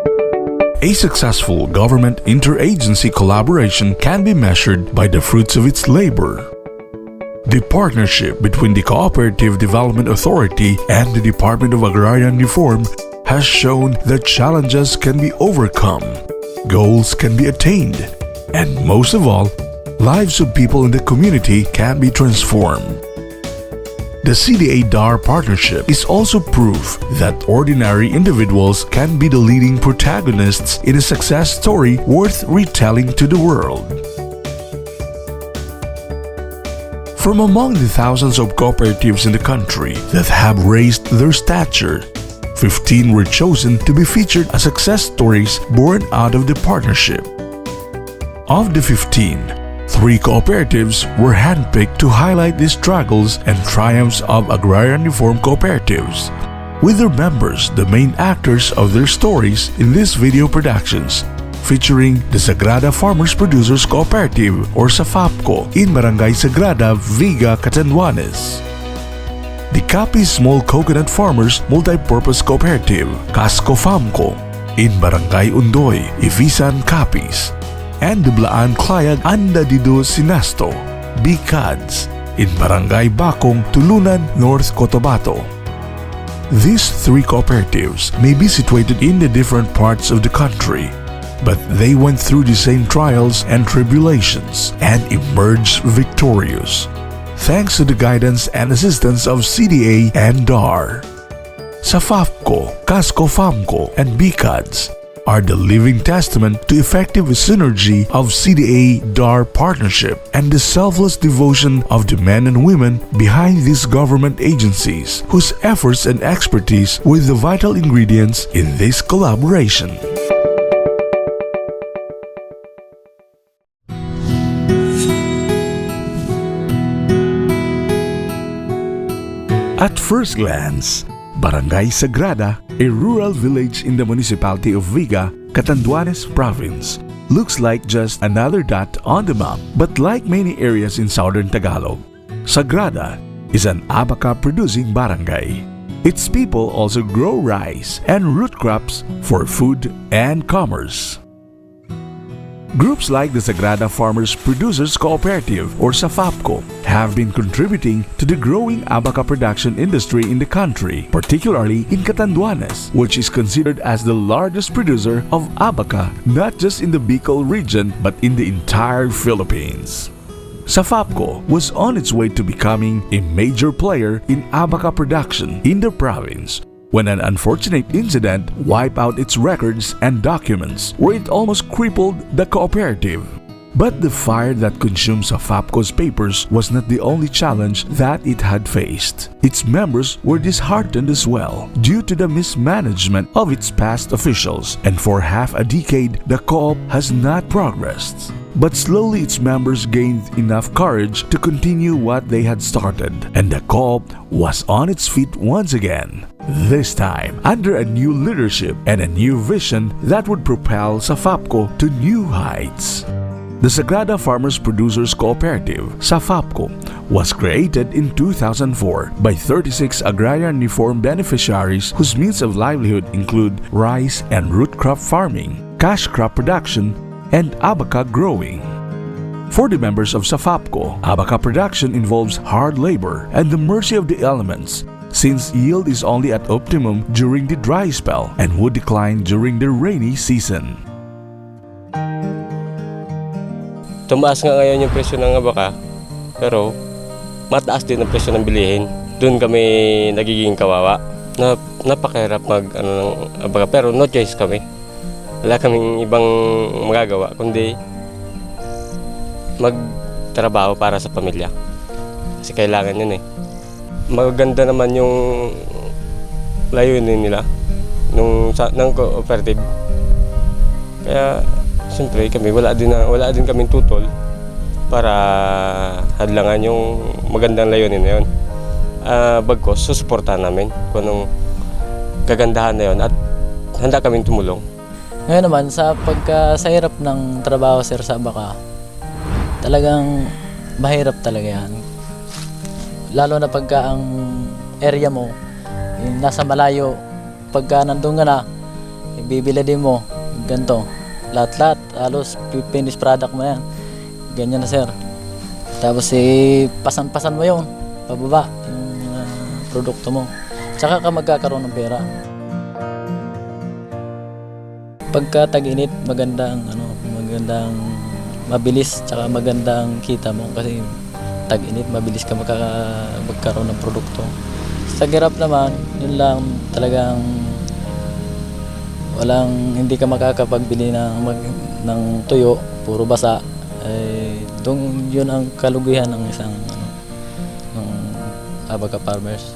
A successful government interagency collaboration can be measured by the fruits of its labor. The partnership between the Cooperative Development Authority and the Department of Agrarian Reform has shown that challenges can be overcome, goals can be attained, and most of all, lives of people in the community can be transformed. The Cdadar partnership is also proof that ordinary individuals can be the leading protagonists in a success story worth retelling to the world. From among the thousands of cooperatives in the country that have raised their stature, 15 were chosen to be featured as success stories born out of the partnership. Of the 15, 3 cooperatives were handpicked to highlight the struggles and triumphs of agrarian reform cooperatives, with their members the main actors of their stories in these video productions, featuring the Sagrada Farmers Producers Cooperative or SAFAPCO in Barangay Sagrada, Viga, Catanduanes. The Capi Small Coconut Farmers Multipurpose Cooperative, CASCO-FAMCO, in Barangay Undoy, Ivisan, Capiz, and the Blaan Clayag Andadido Sinasto, BCADS, in Barangay Bakong, Tulunan, North Cotabato. These 3 cooperatives may be situated in the different parts of the country, but they went through the same trials and tribulations and emerged victorious, thanks to the guidance and assistance of CDA and DAR. SAFAPCO, CASCO-FAMCO, and BCADS are the living testament to effective synergy of CDA-DAR partnership and the selfless devotion of the men and women behind these government agencies, whose efforts and expertise were the vital ingredients in this collaboration. At first glance, Barangay Sagrada, a rural village in the municipality of Viga, Catanduanes Province, looks like just another dot on the map. But like many areas in southern Tagalog, Sagrada is an abaca-producing barangay. Its people also grow rice and root crops for food and commerce. Groups like the Sagrada Farmers Producers Cooperative or SAFAPCO have been contributing to the growing abaca production industry in the country, particularly in Catanduanes, which is considered as the largest producer of abaca not just in the Bicol region but in the entire Philippines. SAFAPCO was on its way to becoming a major player in abaca production in the province when an unfortunate incident wiped out its records and documents, where it almost crippled the cooperative. But the fire that consumed SAFAPCO's papers was not the only challenge that it had faced. Its members were disheartened as well due to the mismanagement of its past officials, and for half a decade the co-op has not progressed. But slowly its members gained enough courage to continue what they had started, and the co-op was on its feet once again. This time, under a new leadership and a new vision that would propel SAFAPCO to new heights. The Sagrada Farmers Producers Cooperative, SAFAPCO, was created in 2004 by 36 agrarian reform beneficiaries whose means of livelihood include rice and root crop farming, cash crop production, and abaca growing. For the members of SAFAPCO, abaca production involves hard labor and the mercy of the elements, since yield is only at optimum during the dry spell and would decline during the rainy season. Tumaas nga ngayon yung presyo ng abaca, pero mataas din ang presyo ng bilihin. Doon kami nagiging kawawa. Napakahirap mag ng abaca, pero no choice kami. Wala kaming ibang magagawa kundi magtrabaho para sa pamilya. Kasi kailangan yun eh. Maganda naman yung layunin nila ng cooperative. Kaya siyempre kami wala din kaming tutol para hadlangan yung magandang layunin na yun. Bagkos susuportahan namin kung anong kagandahan na yun at handa kaming tumulong. Ngayon naman sa hirap ng trabaho sir sa abaca, talagang mahirap talaga yan. Lalo na pagka ang area mo nasa malayo, pagka nandun ka na, ibibili din mo, ganito. Lahat-lahat, halos finished product mo yan. Ganyan na sir. Tapos pasan-pasan mo yun, pababa, yung produkto mo. Tsaka ka magkakaroon ng pera. Pagka tag-init, magandang mabilis, tsaka magandang kita mo kasi tag-init, mabilis ka magkaroon ng produkto. Sa hirap naman, yun lang talagang hindi ka makakapagbili ng tuyo, puro basa. Yun ang kalugihan ng isang abaca farmers.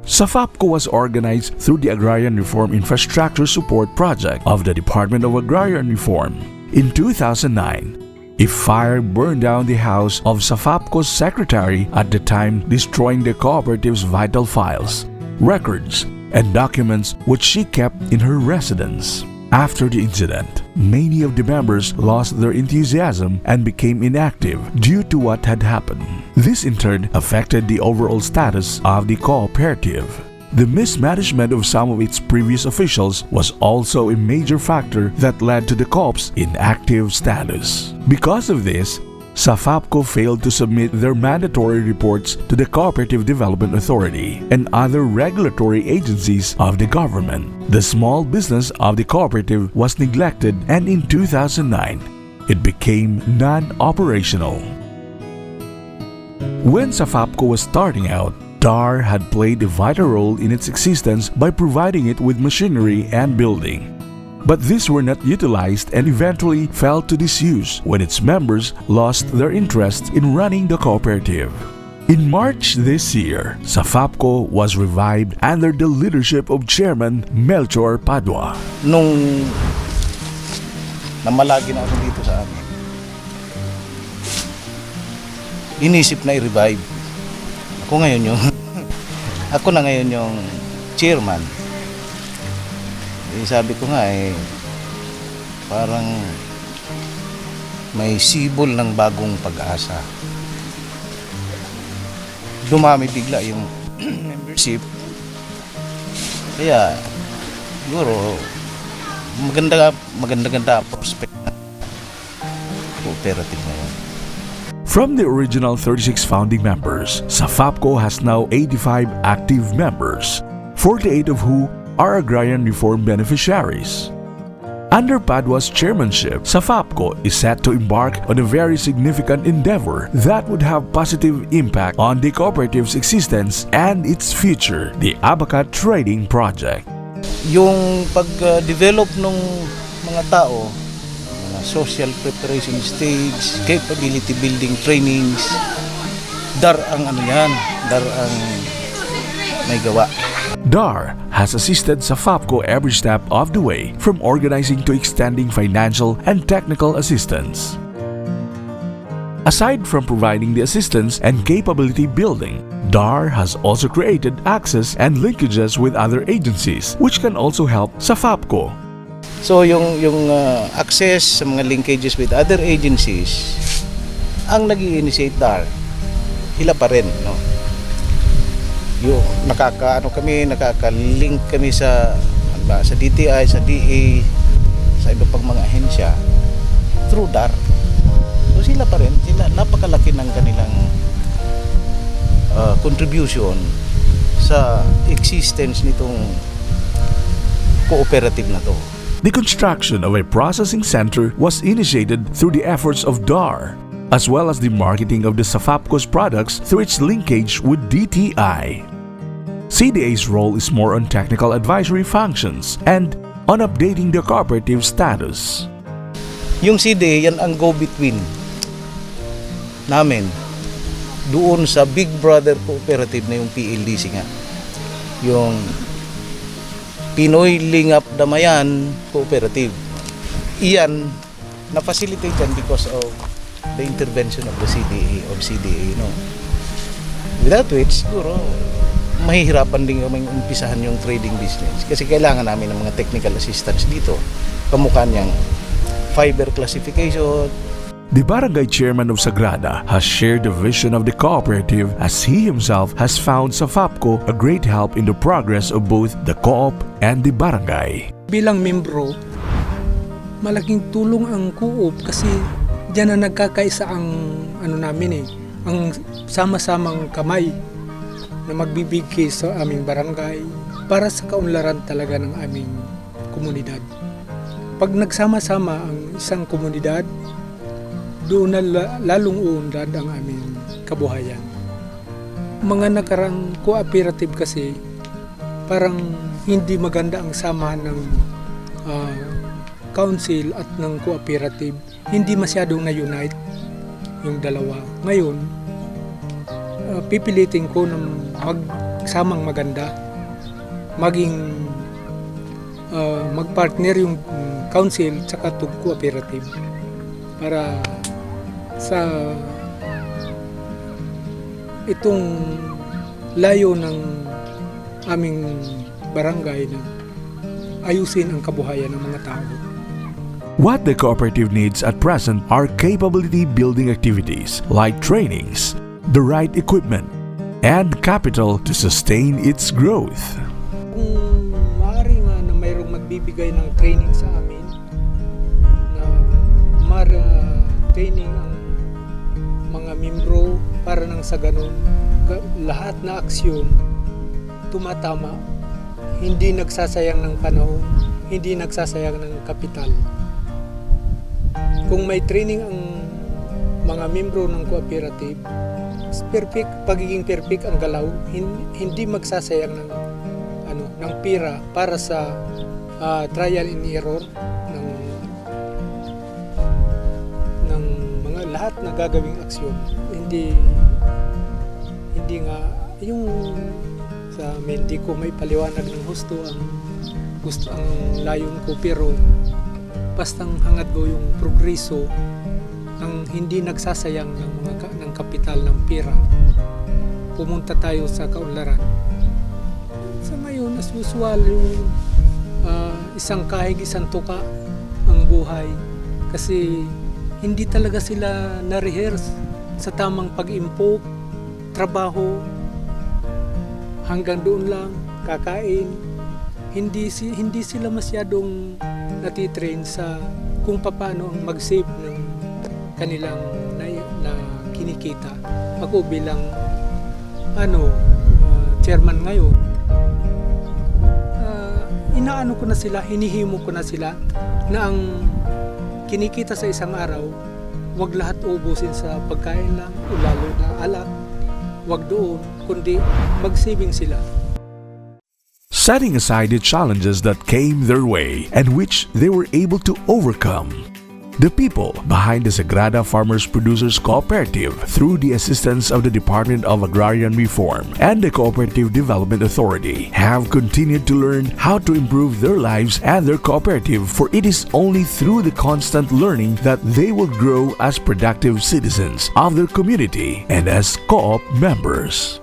SAFAPCO was organized through the Agrarian Reform Infrastructure Support Project of the Department of Agrarian Reform. In 2009, a fire burned down the house of SAFAPCO's secretary at the time, destroying the cooperative's vital files, records, and documents which she kept in her residence. After the incident, many of the members lost their enthusiasm and became inactive due to what had happened. This in turn affected the overall status of the cooperative. The mismanagement of some of its previous officials was also a major factor that led to the co-op's inactive status. Because of this, SAFAPCO failed to submit their mandatory reports to the Cooperative Development Authority and other regulatory agencies of the government. The small business of the cooperative was neglected, and in 2009, it became non-operational. When SAFAPCO was starting out, DAR had played a vital role in its existence by providing it with machinery and building. But these were not utilized and eventually fell to disuse when its members lost their interest in running the cooperative. In March this year, SAFAPCO was revived under the leadership of Chairman Melchor Padua. Nung namalagi na ako dito sa amin, inisip na i-revive. Ako na ngayon yung chairman. Sabi ko nga parang may sibol ng bagong pag-asa. Dumami bigla yung membership. Kaya siguro maganda prospect na cooperative na yun. From the original 36 founding members, SAFAPCO has now 85 active members, 48 of whom are agrarian reform beneficiaries. Under Padua's chairmanship, SAFAPCO is set to embark on a very significant endeavor that would have positive impact on the cooperative's existence and its future, the Abaca Trading Project. Yung pag-develop ng mga tao, mga social preparation stage, capability building trainings, dar ang may gawa. DAR has assisted SAFAPCO every step of the way, from organizing to extending financial and technical assistance. Aside from providing the assistance and capability building, DAR has also created access and linkages with other agencies, which can also help SAFAPCO. So yung access sa mga linkages with other agencies, ang nag-i-initiate DAR, sila pa rin, no? Yung nakaka-link kami sa DTI, sa DA, sa iba pang mga ahensya through DAR. So sila pa rin, napakalaki ng kanilang contribution sa existence nitong cooperative na to. The construction of a processing center was initiated through the efforts of DAR, as well as the marketing of the SAFAPCO's products through its linkage with DTI. CDA's role is more on technical advisory functions and on updating the cooperative status. Yung CDA, yan ang go-between namin doon sa Big Brother Cooperative na yung PLDC nga. Yung Pinoy Lingap Damayan Cooperative. Iyan, na-facilitate yan because of the intervention of the CDA, no? Without which, siguro, mahihirapan din kami umpisahan yung trading business kasi kailangan namin ng mga technical assistance dito. Kamukha niyang fiber classification. The barangay chairman of Sagrada has shared the vision of the cooperative, as he himself has found SAFAPCO a great help in the progress of both the co-op and the barangay. bilang membro, malaking tulong ang co-op kasi diyan na nagkakaisa ang namin ang sama-samang kamay na magbibigay sa aming barangay para sa kaunlaran talaga ng aming komunidad. Pag nagsama-sama ang isang komunidad, doon na lalong uunlad ang aming kabuhayan. Mga nakarang cooperative kasi, parang hindi maganda ang samahan ng council at ng cooperative. Hindi masyadong na-unite yung dalawa. Ngayon, pipilitin ko na magsamang maganda, maging magpartner yung council tsaka cooperative para sa itong layo ng aming barangay na ayusin ang kabuhayan ng mga tao. What the cooperative needs at present are capability-building activities like trainings, the right equipment, and capital to sustain its growth. Kung maaari nga na mayroong magbibigay ng training sa amin, na training ang mga membro para nang sa ganun, lahat na aksyon tumatama, hindi nagsasayang ng panahon, hindi nagsasayang ng kapital. Kung may training ang mga membro ng cooperative, pagiging perfect ang galaw, hindi magsasayang ng pira para sa trial and error ng mga lahat na gagawing aksyon. Hindi nga yung sa hindi ko may paliwanag ng gusto ang layon ko, pero bastang hangad ko yung progreso ng hindi nagsasayang ng kapital ng pera, pumunta tayo sa kaunlaran. Sa ngayon, as usual, yung isang kahig, isang tuka ang buhay kasi hindi talaga sila na-rehearse sa tamang pag-impok, trabaho, hanggang doon lang, kakain. Hindi sila masyadong natitrain sa kung paano ang mag-save ng kanilang na kinikita. Ako bilang chairman ngayon, inaano ko na sila, hinihimo ko na sila na ang kinikita sa isang araw, wag lahat ubusin sa pagkain lang, o lalo na alak, wag doon, kundi mag-saving sila. Setting aside the challenges that came their way and which they were able to overcome, the people behind the Sagrada Farmers Producers Cooperative, through the assistance of the Department of Agrarian Reform and the Cooperative Development Authority, have continued to learn how to improve their lives and their cooperative, for it is only through the constant learning that they will grow as productive citizens of their community and as co-op members.